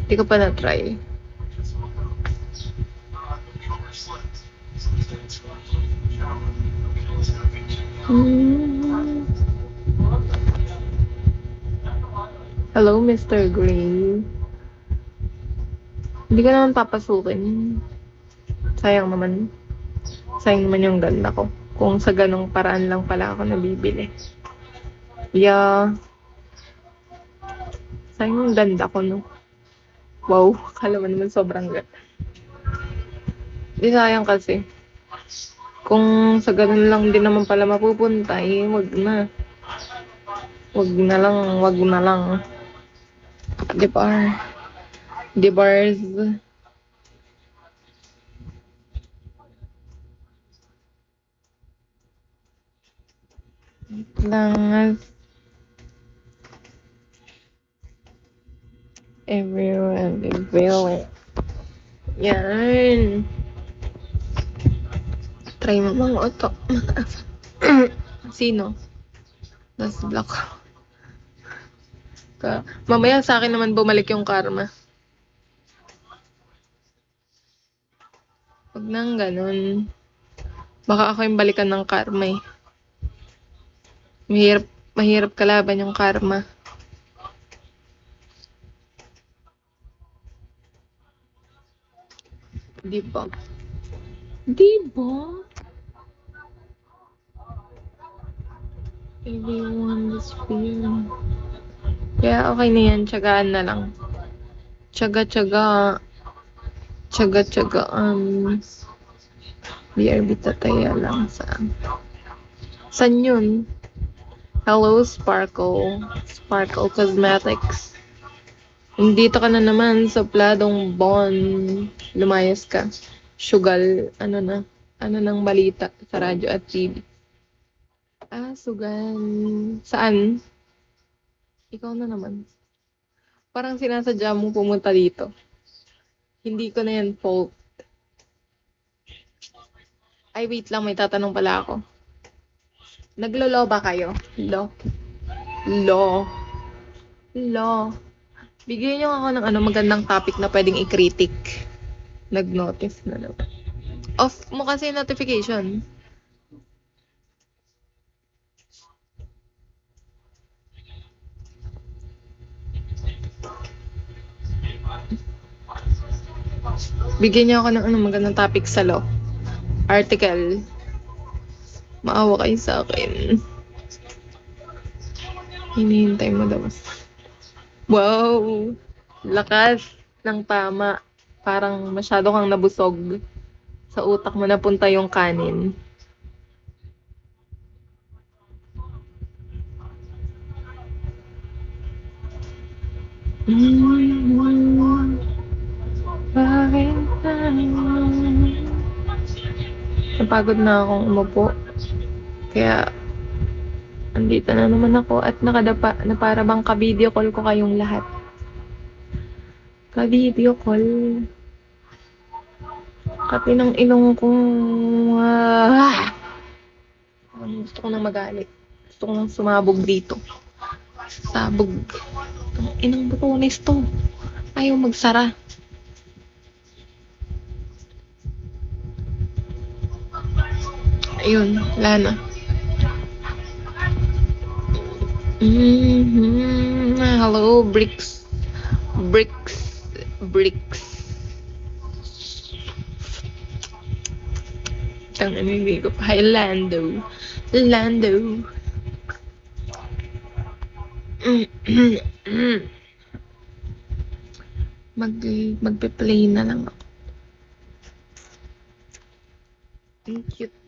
Hindi ko pa na-try. Hello, Mr. Gray. Hindi ko naman papasukin. Sayang naman. Sayang naman yung ganda ko. Kung sa ganong paraan lang pala ako nabibili. Yeah. Sayang yung ganda ko, no? Wow, akala mo naman sobrang ganda. Di sayang kasi. Kung sa ganun lang din naman pala mapupunta, eh, wag na. Wag na lang, wag na lang. Di ba? Di bars. Lang everyone is feeling. Yan. Try mo mga oto. Sino? Nas block. Mamaya sa akin naman bumalik yung karma. Wag nang ganun. Baka ako yung balikan ng karma eh. Mahirap kalaban yung karma. Di ba? Di ba? Everyone is feeling. Kaya okay na yan. Tiyagaan na lang. Tiyaga-tiyaga. Tiyaga-tiyaga. BRB tataya lang saan yun? Hello, Sparkle. Sparkle Cosmetics. Nandito ka na naman sa Pladong Bon. Lumayas ka. Sugal, ano na? Ano nang balita sa radyo at TV? Sugan. Saan? Ikaw na naman. Parang sinasadya mong pumunta dito. Hindi ko na yan fault. Ay, wait lang. May tatanong pala ako. Naglolo ba kayo? Lo. Bigyan niyo ako ng magandang topic na pwedeng i-critic. Nag-notice na naman. Off mo kasi notification. Bigyan niyo ako ng magandang topic sa law. Article. Maawa kayo sa akin. Hinihintay mo daw. Wow! Lakas ng tama. Parang masyado kang nabusog. Sa utak mo napunta yung kanin. Bakit napagod na akong umupo. Kaya andito na naman ako at nakadapa na para bang ka-video call ko kayong lahat. Ka-video call. Kapi ng ilong kong gusto ko nang magalit. Gusto ko nang sumabog dito. Sabog. Ang inang butones to. Ayaw magsara. Ayun, wala na. Hello, Bricks. Tangan hindi ko pa. Hi, Lando. Magpe-play na lang ako. Ang cute